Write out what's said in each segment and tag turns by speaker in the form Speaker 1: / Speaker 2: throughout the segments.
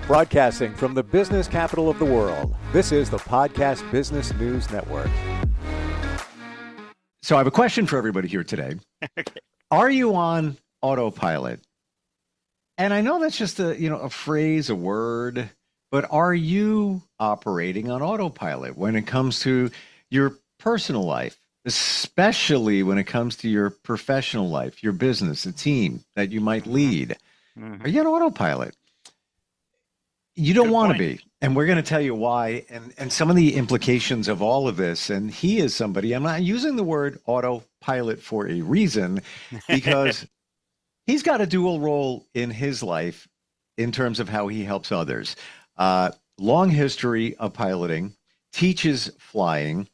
Speaker 1: Broadcasting from the business capital of the world, this is the Podcast Business News Network.
Speaker 2: So I have a question for everybody here today. Are you on autopilot? And I know that's just a phrase, a word, but are you operating on autopilot when it comes to your personal life, especially when it comes to your professional life, your business, a team that you might lead? Are you on autopilot? You don't want to be. And we're going to tell you why and some of the implications of all of this. And he is somebody, I'm not using the word autopilot for a reason, because he's got a dual role in his life in terms of how he helps others. Long history of piloting, teaches flying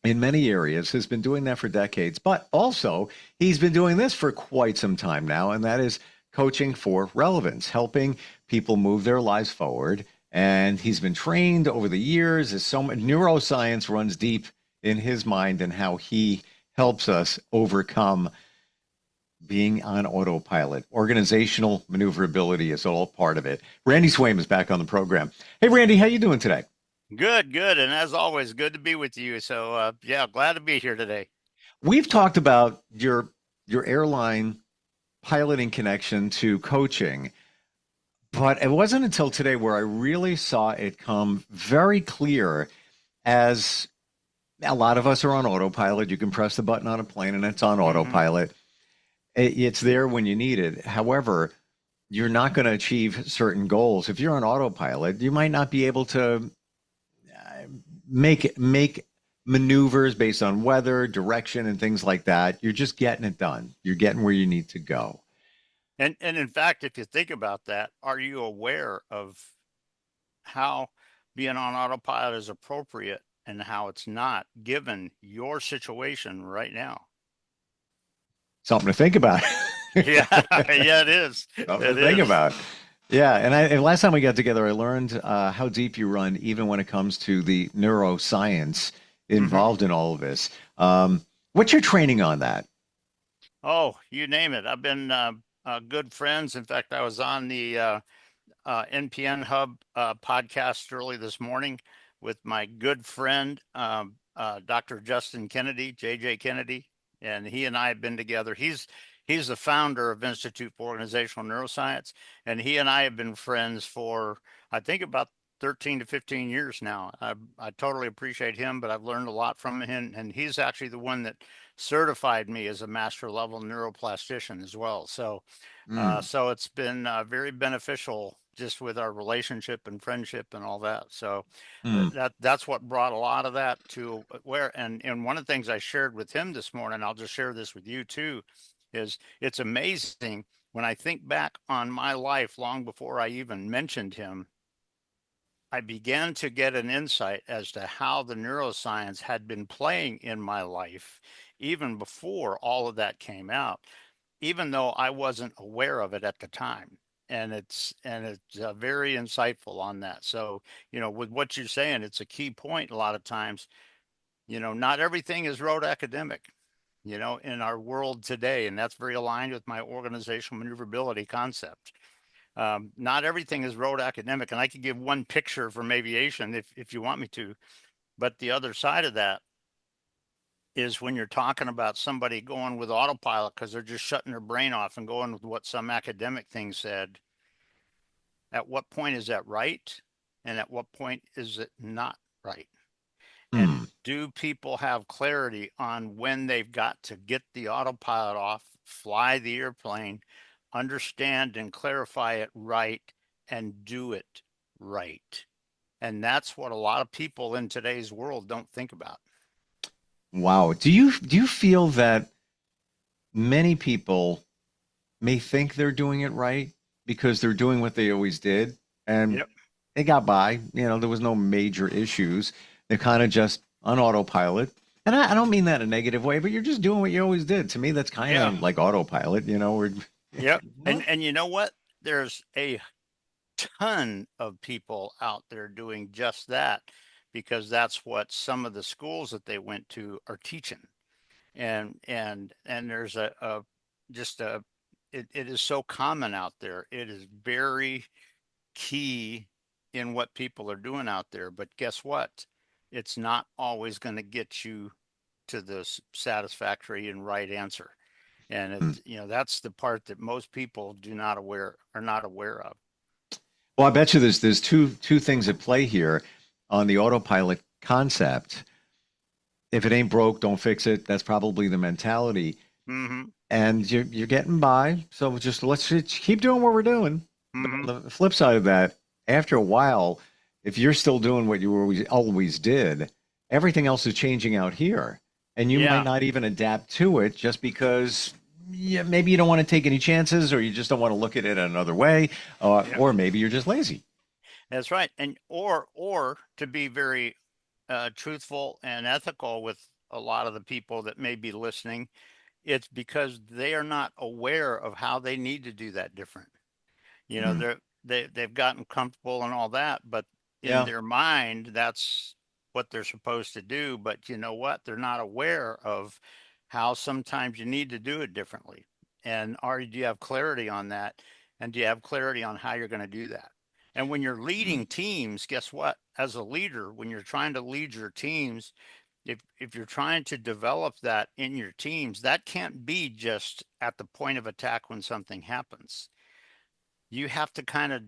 Speaker 2: in many areas, has been doing that for decades, but also he's been doing this for quite some time now, and that is coaching for relevance, helping people move their lives forward. And he's been trained over the years. As so much neuroscience runs deep in his mind and how he helps us overcome being on autopilot. Organizational maneuverability is all part of it. Randy Swaim is back on the program. Hey, Randy, how you doing today?
Speaker 3: Good. And as always, good to be with you. So, glad to be here today.
Speaker 2: We've talked about your airline piloting connection to coaching, but it wasn't until today where I really saw it come very clear. As a lot of us are on autopilot. You can press the button on a plane and it's on autopilot. It's there when you need it. However, you're not going to achieve certain goals. If you're on autopilot, you might not be able to make maneuvers based on weather, direction, and things like that. You're just getting it done. You're getting where you need to go.
Speaker 3: And in fact, if you think about that, are you aware of how being on autopilot is appropriate and how it's not, given your situation right now?
Speaker 2: Something to think about.
Speaker 3: Yeah, it is.
Speaker 2: Something to think about. Yeah, and last time we got together, I learned how deep you run, even when it comes to the neuroscience involved in all of this. What's your training on that?
Speaker 3: Oh, you name it. I've been good friends. In fact, I was on the NPN Hub podcast early this morning with my good friend, Dr. Justin Kennedy, JJ Kennedy, and he and I have been together. He's the founder of Institute for Organizational Neuroscience, and he and I have been friends for, I think, about 13 to 15 years now. I totally appreciate him, but I've learned a lot from him, and he's actually the one that certified me as a master level neuroplastician as well. So, so it's been very beneficial just with our relationship and friendship and all that. So that's what brought a lot of that to where, and one of the things I shared with him this morning, I'll just share this with you too, is it's amazing when I think back on my life long before I even mentioned him, I began to get an insight as to how the neuroscience had been playing in my life even before all of that came out, even though I wasn't aware of it at the time. And it's very insightful on that. So, with what you're saying, it's a key point a lot of times. Not everything is rote academic, in our world today. And that's very aligned with my organizational maneuverability concept. Not everything is rote academic. And I could give one picture from aviation if you want me to. But the other side of that is when you're talking about somebody going with autopilot because they're just shutting their brain off and going with what some academic thing said. At what point is that right? And at what point is it not right? And do people have clarity on when they've got to get the autopilot off, fly the airplane, understand and clarify it right, and do it right? And that's what a lot of people in today's world don't think about.
Speaker 2: Wow. Do you feel that many people may think they're doing it right because they're doing what they always did and they got by, there was no major issues. They're kind of just on autopilot. And I don't mean that in a negative way, but you're just doing what you always did. To me, that's kind of like autopilot,
Speaker 3: And you know what? There's a ton of people out there doing just that because that's what some of the schools that they went to are teaching. And there's it is so common out there. It is very key in what people are doing out there. But guess what? It's not always going to get you to the satisfactory and right answer. And
Speaker 2: Hmm.
Speaker 3: that's the part that most people are not aware of.
Speaker 2: Well, I bet you there's two things at play here on the autopilot concept. If it ain't broke, don't fix it. That's probably the mentality.
Speaker 3: Mm-hmm.
Speaker 2: And you're getting by. So let's just keep doing what we're doing. But
Speaker 3: Mm-hmm.
Speaker 2: on the flip side of that, after a while, if you're still doing what you always did, everything else is changing out here. And you might
Speaker 3: Yeah,
Speaker 2: not even adapt to it just because maybe you don't want to take any chances or you just don't want to look at it another way,
Speaker 3: yeah,
Speaker 2: or maybe you're just lazy.
Speaker 3: that's right. And or to be very truthful and ethical with a lot of the people that may be listening, it's because they are not aware of how they need to do that different.
Speaker 2: Mm.
Speaker 3: They've gotten comfortable and all that, but in
Speaker 2: Yeah.
Speaker 3: their mind, that's what they're supposed to do. But you know what? They're not aware of how sometimes you need to do it differently. And do you have clarity on that? And do you have clarity on how you're going to do that? And when you're
Speaker 2: Mm.
Speaker 3: leading teams, guess what? As a leader, when you're trying to lead your teams, if you're trying to develop that in your teams, that can't be just at the point of attack when something happens. You have to kind of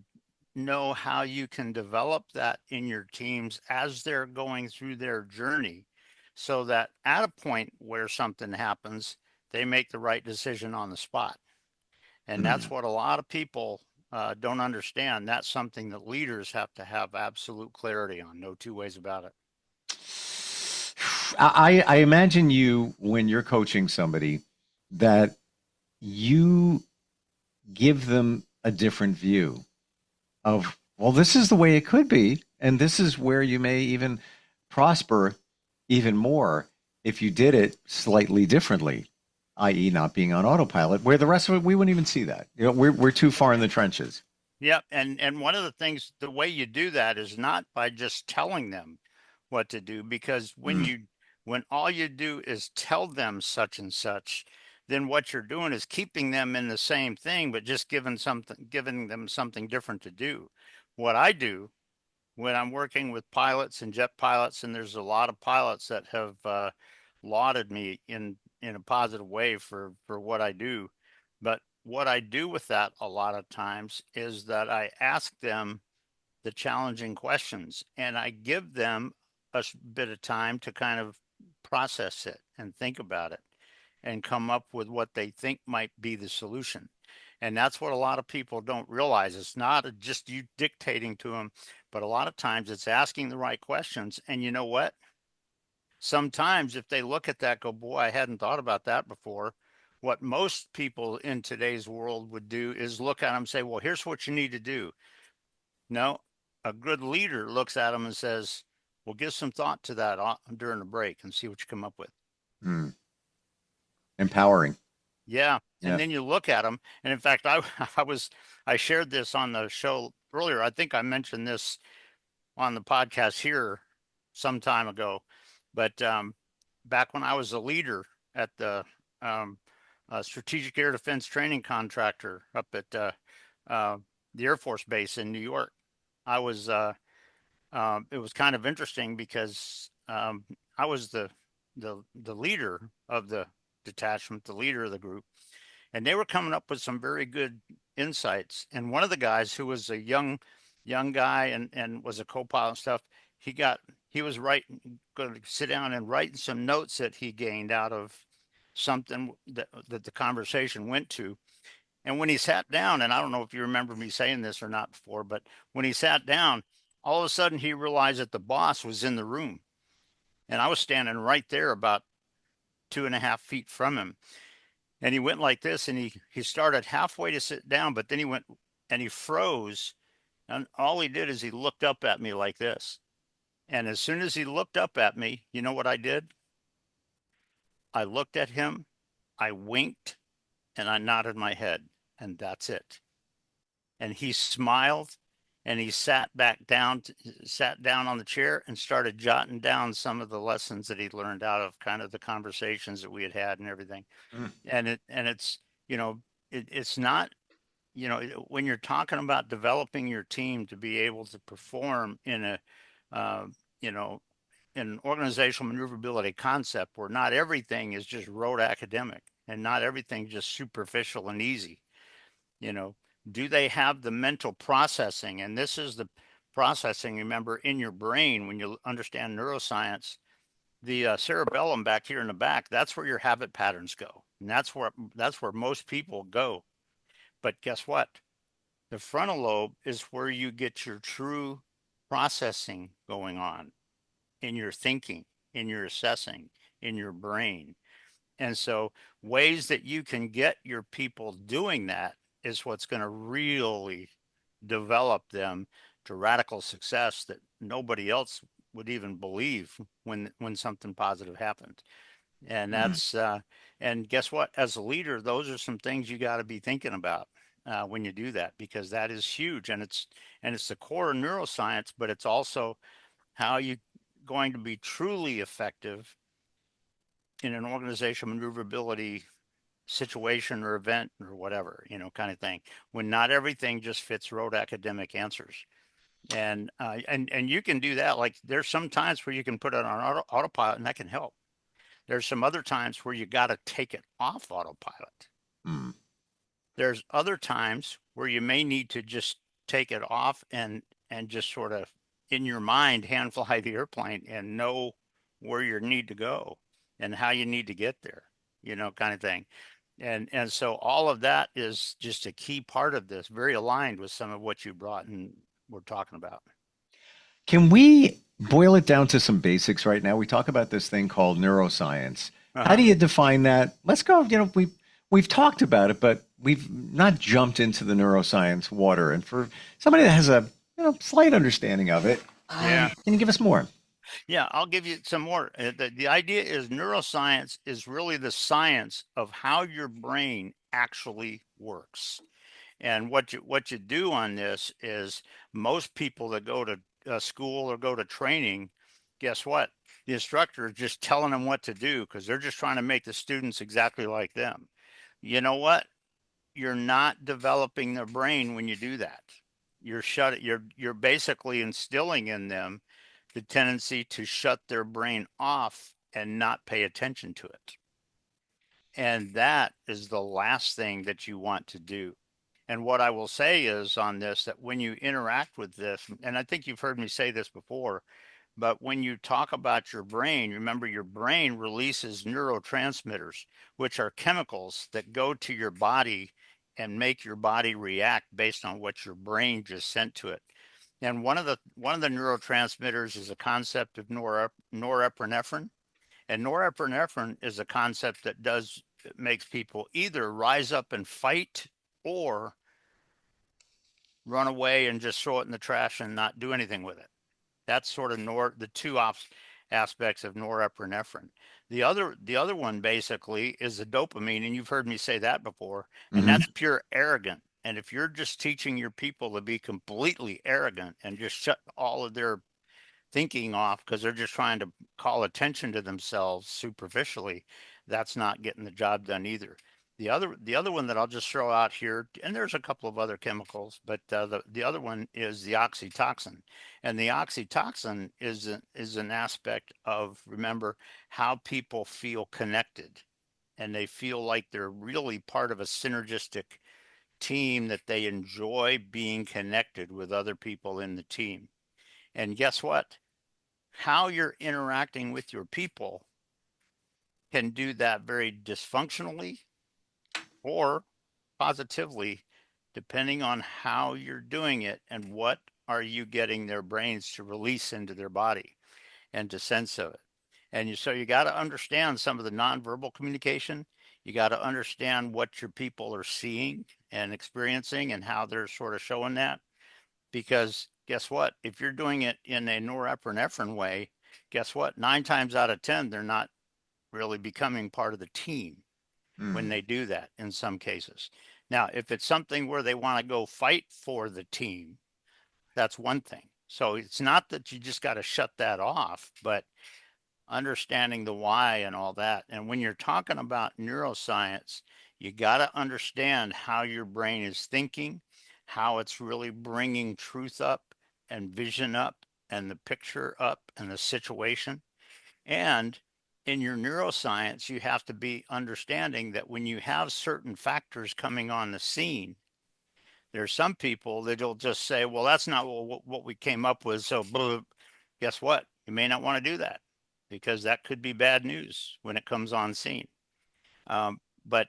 Speaker 3: know how you can develop that in your teams as they're going through their journey so that at a point where something happens, they make the right decision on the spot. And that's
Speaker 2: Mm.
Speaker 3: what a lot of people don't understand. That's something that leaders have to have absolute clarity on. No two ways about it.
Speaker 2: I imagine you when you're coaching somebody that you give them a different view of, well, this is the way it could be, and this is where you may even prosper even more if you did it slightly differently, i.e., not being on autopilot, where the rest of it, we wouldn't even see that. We're too far in the trenches.
Speaker 3: Yep. And one of the things, the way you do that is not by just telling them what to do, because
Speaker 2: Mm.
Speaker 3: when all you do is tell them such and such, then what you're doing is keeping them in the same thing, but just giving them something different to do. What I do when I'm working with pilots and jet pilots, and there's a lot of pilots that have lauded me in a positive way for what I do. But what I do with that a lot of times is that I ask them the challenging questions and I give them a bit of time to kind of process it and think about it and come up with what they think might be the solution. And that's what a lot of people don't realize. It's not just you dictating to them, but a lot of times it's asking the right questions. And you know what? Sometimes if they look at that, go, boy, I hadn't thought about that before. What most people in today's world would do is look at them and say, well, here's what you need to do. No, a good leader looks at them and says, well, give some thought to that during the break and see what you come up with.
Speaker 2: Mm. Empowering.
Speaker 3: Yeah. And
Speaker 2: Yeah.
Speaker 3: then you look at them. And in fact, I shared this on the show earlier. I think I mentioned this on the podcast here some time ago. But back when I was a leader at um, Strategic Air Defense Training Contractor up at uh, the Air Force Base in New York, I was it was kind of interesting because I was the leader of the detachment, the leader of the group, and they were coming up with some very good insights. And one of the guys who was a young guy and was a co-pilot and stuff, he got he was writing, going to sit down and writing some notes that he gained out of something that the conversation went to. And when he sat down, and I don't know if you remember me saying this or not before, but when he sat down, all of a sudden he realized that the boss was in the room. And I was standing right there about 2.5 feet from him. And he went like this and he started halfway to sit down, but then he went and he froze. And all he did is he looked up at me like this. And as soon as he looked up at me, you know what I did? I looked at him, I winked, and I nodded my head. And that's it. And he smiled and he sat down on the chair and started jotting down some of the lessons that he learned out of kind of the conversations that we had had and everything.
Speaker 2: Mm.
Speaker 3: And it's it's not when you're talking about developing your team to be able to perform in uh, you know, in organizational maneuverability concept where not everything is just rote academic and not everything just superficial and easy, you know, do they have the mental processing? And this is the processing, remember, in your brain when you understand neuroscience, the cerebellum back here in the back, that's where your habit patterns go. And that's where most people go. But guess what? The frontal lobe is where you get your true processing going on in your thinking, in your assessing, in your brain. And so, ways that you can get your people doing that is what's going to really develop them to radical success that nobody else would even believe when something positive happened. And
Speaker 2: Mm.
Speaker 3: and guess what? As a leader, those are some things you got to be thinking about when you do that, because that is huge, and it's the core of neuroscience, but it's also how you going to be truly effective in an organizational maneuverability situation or event or whatever, kind of thing, when not everything just fits rote academic answers. And you can do that. Like there's some times where you can put it on autopilot and that can help. There's some other times where you got to take it off autopilot.
Speaker 2: Mm.
Speaker 3: There's other times where you may need to just take it off and just sort of in your mind hand fly the airplane and know where you need to go and how you need to get there, kind of thing. And so all of that is just a key part of this, very aligned with some of what you brought and we're talking about.
Speaker 2: Can we boil it down to some basics right now? We talk about this thing called neuroscience. How do
Speaker 3: Uh-huh.
Speaker 2: you define that? Let's go. We've talked about it, but we've not jumped into the neuroscience water. And for somebody that has a slight understanding of it,
Speaker 3: Yeah.
Speaker 2: can you give us more?
Speaker 3: Yeah, I'll give you some more. The idea is neuroscience is really the science of how your brain actually works. And what you do on this is most people that go to school or go to training, guess what? The instructor is just telling them what to do because they're just trying to make the students exactly like them. You know what? You're not developing their brain when you do that. You're basically instilling in them the tendency to shut their brain off and not pay attention to it. And that is the last thing that you want to do. And what I will say is on this, that when you interact with this, and I think you've heard me say this before, but when you talk about your brain, remember your brain releases neurotransmitters, which are chemicals that go to your body and make your body react based on what your brain just sent to it. And one of the neurotransmitters is a concept of norepinephrine. And norepinephrine is a concept that makes people either rise up and fight or run away and just throw it in the trash and not do anything with it. That's sort of the two aspects of norepinephrine. The other one basically is the dopamine, and you've heard me say that before, and
Speaker 2: Hmm.
Speaker 3: that's pure arrogant. And if you're just teaching your people to be completely arrogant and just shut all of their thinking off because they're just trying to call attention to themselves superficially, that's not getting the job done either. The other one that I'll just throw out here, and there's a couple of other chemicals, but the other one is the oxytocin, and the oxytocin is an aspect of, remember, how people feel connected, and they feel like they're really part of a synergistic team, that they enjoy being connected with other people in the team. And guess what? How you're interacting with your people can do that very dysfunctionally or positively, depending on how you're doing it and what are you getting their brains to release into their body and to sense of it. So you got to understand some of the nonverbal communication. You got to understand what your people are seeing and experiencing and how they're sort of showing that. Because guess what? If you're doing it in a norepinephrine way, guess what? 9 times out of 10, they're not really becoming part of the team when
Speaker 2: Mm.
Speaker 3: they do that in some cases. Now, if it's something where they want to go fight for the team, that's one thing. So it's not that you just got to shut that off, but understanding the why and all that. And when you're talking about neuroscience, You got to understand how your brain is thinking, how it's really bringing truth up and vision up and the picture up and the situation. And in your neuroscience, you have to be understanding that when you have certain factors coming on the scene, there's some people that'll just say, well, that's not what we came up with. So guess what? You may not want to do that because that could be bad news when it comes on scene. But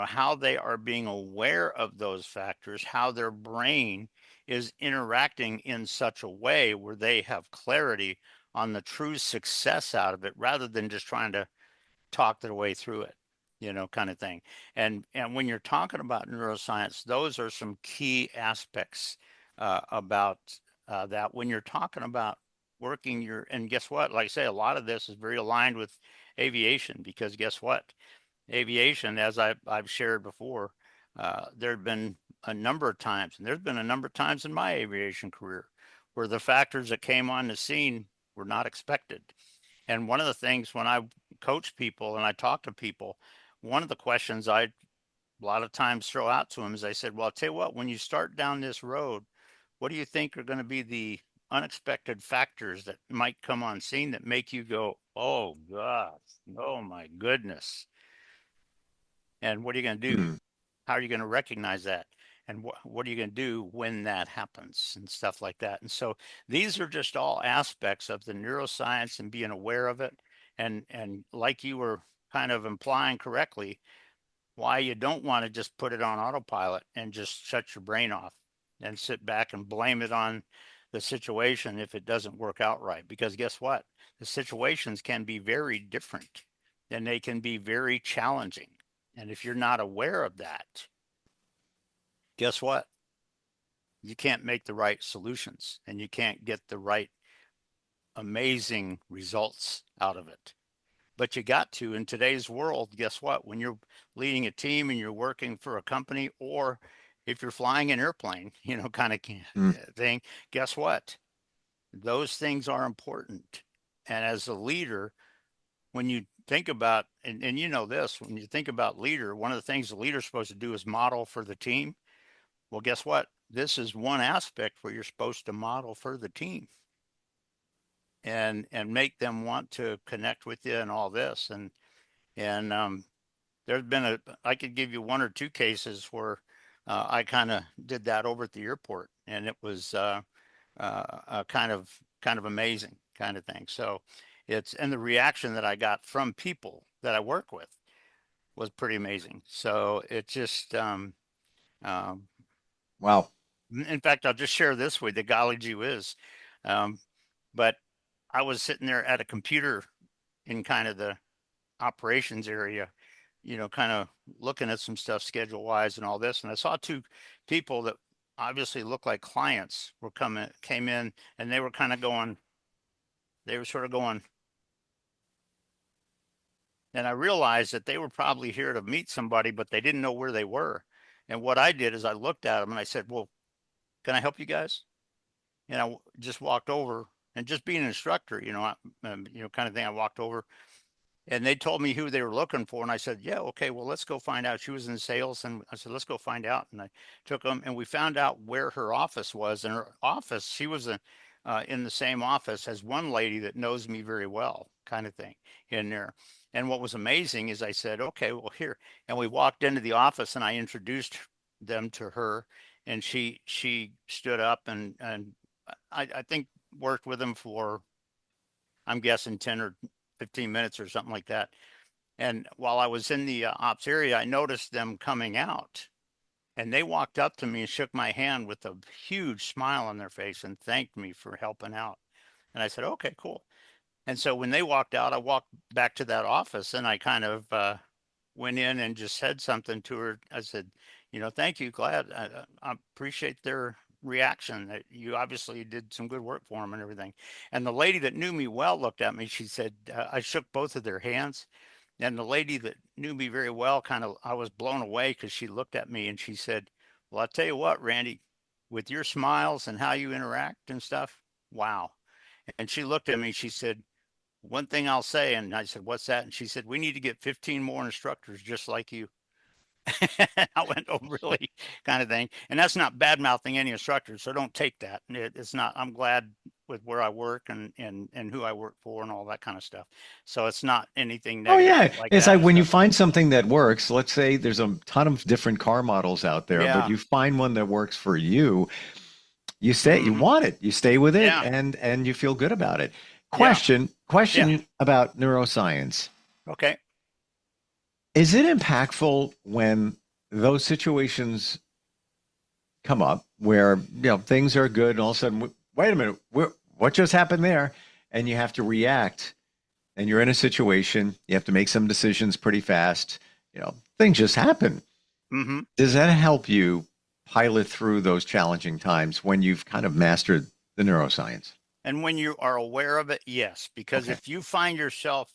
Speaker 3: how they are being aware of those factors, how their brain is interacting in such a way where they have clarity on the true success out of it rather than just trying to talk their way through it, kind of thing. And when you're talking about neuroscience, those are some key aspects about that. When you're talking about working and guess what? Like I say, a lot of this is very aligned with aviation because guess what? Aviation, as I've shared before, there have been a number of times, and there's been a number of times in my aviation career where the factors that came on the scene were not expected. And one of the things when I coach people and I talk to people, one of the questions I a lot of times throw out to them is I said, well, I'll tell you what, when you start down this road, what do you think are going to be the unexpected factors that might come on scene that make you go, oh God, oh my goodness. And what are you going to do?
Speaker 2: Hmm.
Speaker 3: How are you going to recognize that? And what are you going to do when that happens and stuff like that? And so these are just all aspects of the neuroscience and being aware of it. And like you were kind of implying correctly, why you don't want to just put it on autopilot and just shut your brain off and sit back and blame it on the situation if it doesn't work out right. Because guess what? The situations can be very different and they can be very challenging. And if you're not aware of that, guess what? You can't make the right solutions and you can't get the right amazing results out of it. But you got to in today's world, guess what? When you're leading a team and you're working for a company, or if you're flying an airplane, kind of
Speaker 2: Hmm.
Speaker 3: thing, guess what? Those things are important. And as a leader, when you think about, and you know this, when you think about leader, one of the things the leader's supposed to do is model for the team. Well, guess what? This is one aspect where you're supposed to model for the team and make them want to connect with you and all this. And there's been I could give you one or two cases where I kind of did that over at the airport, and it was kind of amazing kind of thing. So and the reaction that I got from people that I work with was pretty amazing. So it just, um,
Speaker 2: Wow.
Speaker 3: in fact, I'll just share this with you. Golly gee whiz. Um, but I was sitting there at a computer in kind of the operations area, kind of looking at some stuff schedule wise and all this. And I saw two people that obviously looked like clients came in and they were sort of going, and I realized that they were probably here to meet somebody, but they didn't know where they were. And what I did is I looked at them and I said, well, can I help you guys? And I just walked over and just being an instructor, kind of thing. I walked over and they told me who they were looking for. And I said, yeah, okay, well, let's go find out. She was in sales. And I said, let's go find out. And I took them and we found out where her office was. And her office, she was in the same office as one lady that knows me very well, kind of thing in there. And what was amazing is I said, okay, well, here. And we walked into the office and I introduced them to her. And she stood up and I think worked with them for, I'm guessing 10 or 15 minutes or something like that. And while I was in the ops area, I noticed them coming out and they walked up to me and shook my hand with a huge smile on their face and thanked me for helping out. And I said, okay, cool. And so when they walked out, I walked back to that office and I kind of went in and just said something to her. I said, thank you, glad. I appreciate their reaction. That you obviously did some good work for them and everything. And the lady that knew me well looked at me. She said, I shook both of their hands. And the lady that knew me very well, I was blown away because she looked at me and she said, well, I'll tell you what, Randy, with your smiles and how you interact and stuff, wow. And she looked at me, she said, one thing I'll say, and I said, what's that? And she said, we need to get 15 more instructors just like you. I went, oh, really, kind of thing. And that's not bad mouthing any instructor. So don't take that. It's not, I'm glad with where I work and who I work for and all that kind of stuff. So it's not anything
Speaker 2: Oh
Speaker 3: negative
Speaker 2: yeah,
Speaker 3: like
Speaker 2: it's
Speaker 3: that.
Speaker 2: like
Speaker 3: It's
Speaker 2: when you
Speaker 3: just,
Speaker 2: find something that works. Let's say there's a ton of different car models out there, but
Speaker 3: yeah.
Speaker 2: you find one that works for you. You stay, you
Speaker 3: Hmm.
Speaker 2: want it, you stay with it,
Speaker 3: Yeah.
Speaker 2: and you feel good about it.
Speaker 3: Yeah. Yeah.
Speaker 2: Question about neuroscience.
Speaker 3: Okay.
Speaker 2: Is it impactful when those situations come up where things are good and all of a sudden, wait a minute, what just happened there? And you have to react, and you're in a situation, you have to make some decisions pretty fast. Things just happen.
Speaker 3: Hmm.
Speaker 2: Does that help you pilot through those challenging times when you've kind of mastered the neuroscience?
Speaker 3: And when you are aware of it, yes, because
Speaker 2: Okay.
Speaker 3: if you find yourself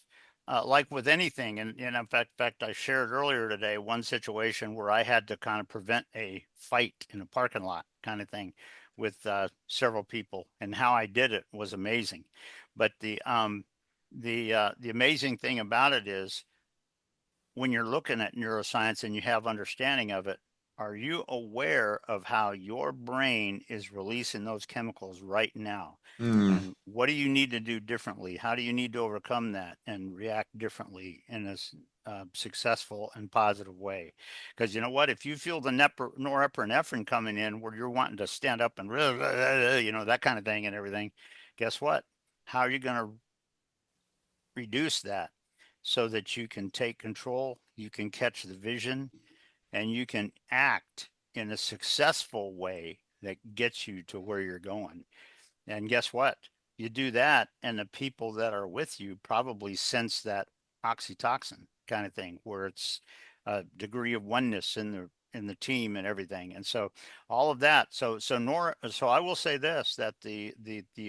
Speaker 3: like with anything, and in fact, I shared earlier today one situation where I had to kind of prevent a fight in a parking lot, kind of thing, with several people, and how I did it was amazing. But the amazing thing about it is when you're looking at neuroscience and you have understanding of it, are you aware of how your brain is releasing those chemicals right now?
Speaker 2: Hmm.
Speaker 3: And what do you need to do differently? How do you need to overcome that and react differently in a successful and positive way? Because you know what? If you feel the norepinephrine coming in where you're wanting to stand up and, that kind of thing and everything, guess what? How are you going to reduce that so that you can take control, you can catch the vision, and you can act in a successful way that gets you to where you're going? And guess what? You do that, and the people that are with you probably sense that oxytocin kind of thing, where it's a degree of oneness in the team and everything. And so all of that. So I will say this, that the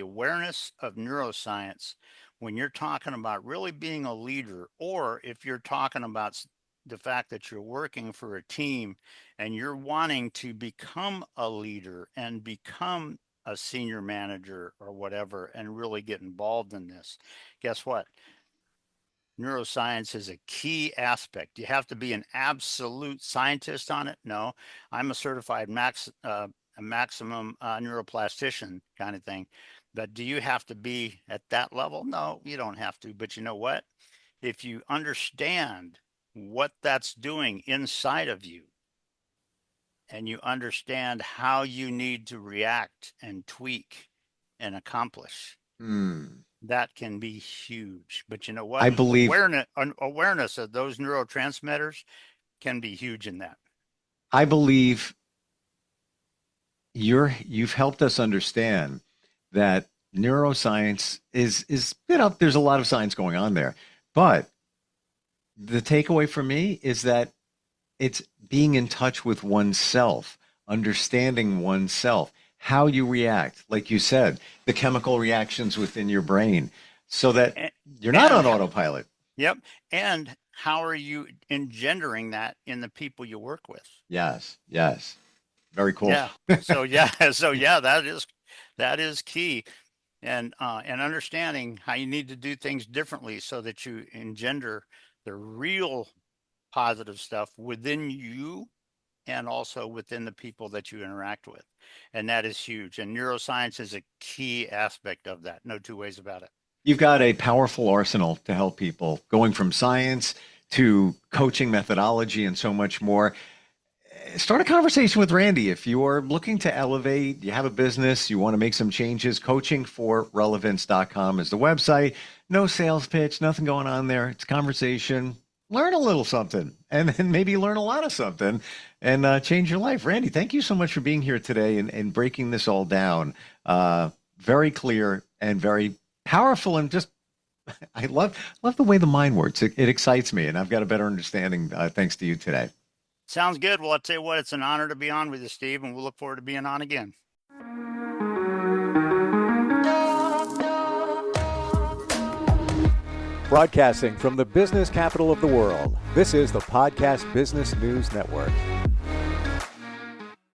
Speaker 3: awareness of neuroscience, when you're talking about really being a leader, or if you're talking about the fact that you're working for a team and you're wanting to become a leader and become a senior manager or whatever and really get involved in this, guess what? Neuroscience is a key aspect. You have to be an absolute scientist on it? No, I'm a certified a maximum neuroplastician kind of thing. But do you have to be at that level? No, you don't have to. But you know what? If you understand what that's doing inside of you, and you understand how you need to react and tweak and accomplish,
Speaker 2: Hmm.
Speaker 3: that can be huge. But you know
Speaker 2: I
Speaker 3: what?
Speaker 2: believe
Speaker 3: Awareness of those neurotransmitters can be huge in that.
Speaker 2: I believe you've helped us understand that neuroscience is there's a lot of science going on there, but the takeaway for me is that it's being in touch with oneself, understanding oneself, how you react, like you said, the chemical reactions within your brain, so that
Speaker 3: And,
Speaker 2: you're not
Speaker 3: and
Speaker 2: on autopilot.
Speaker 3: yep. And how are you engendering that in the people you work with?
Speaker 2: Yes, yes. Very cool.
Speaker 3: Yeah. So yeah. So yeah, that is key. And understanding how you need to do things differently so that you engender the real positive stuff within you and also within the people that you interact with. And that is huge. And neuroscience is a key aspect of that. No two ways about it.
Speaker 2: You've got a powerful arsenal to help people, going from science to coaching methodology and so much more. Start a conversation with Randy. If you're looking to elevate, you have a business, you want to make some changes, coachingforrelevance.com is the website. No sales pitch, nothing going on there. It's conversation. Learn a little something and then maybe learn a lot of something and change your life. Randy, thank you so much for being here today and breaking this all down. Very clear and very powerful, and just I love the way the mind works. It excites me, and I've got a better understanding thanks to you today.
Speaker 3: Sounds good. Well, I'll tell you what, it's an honor to be on with you, Steve, and we'll look forward to being on again.
Speaker 1: Broadcasting from the business capital of the world, this is the Podcast Business News Network.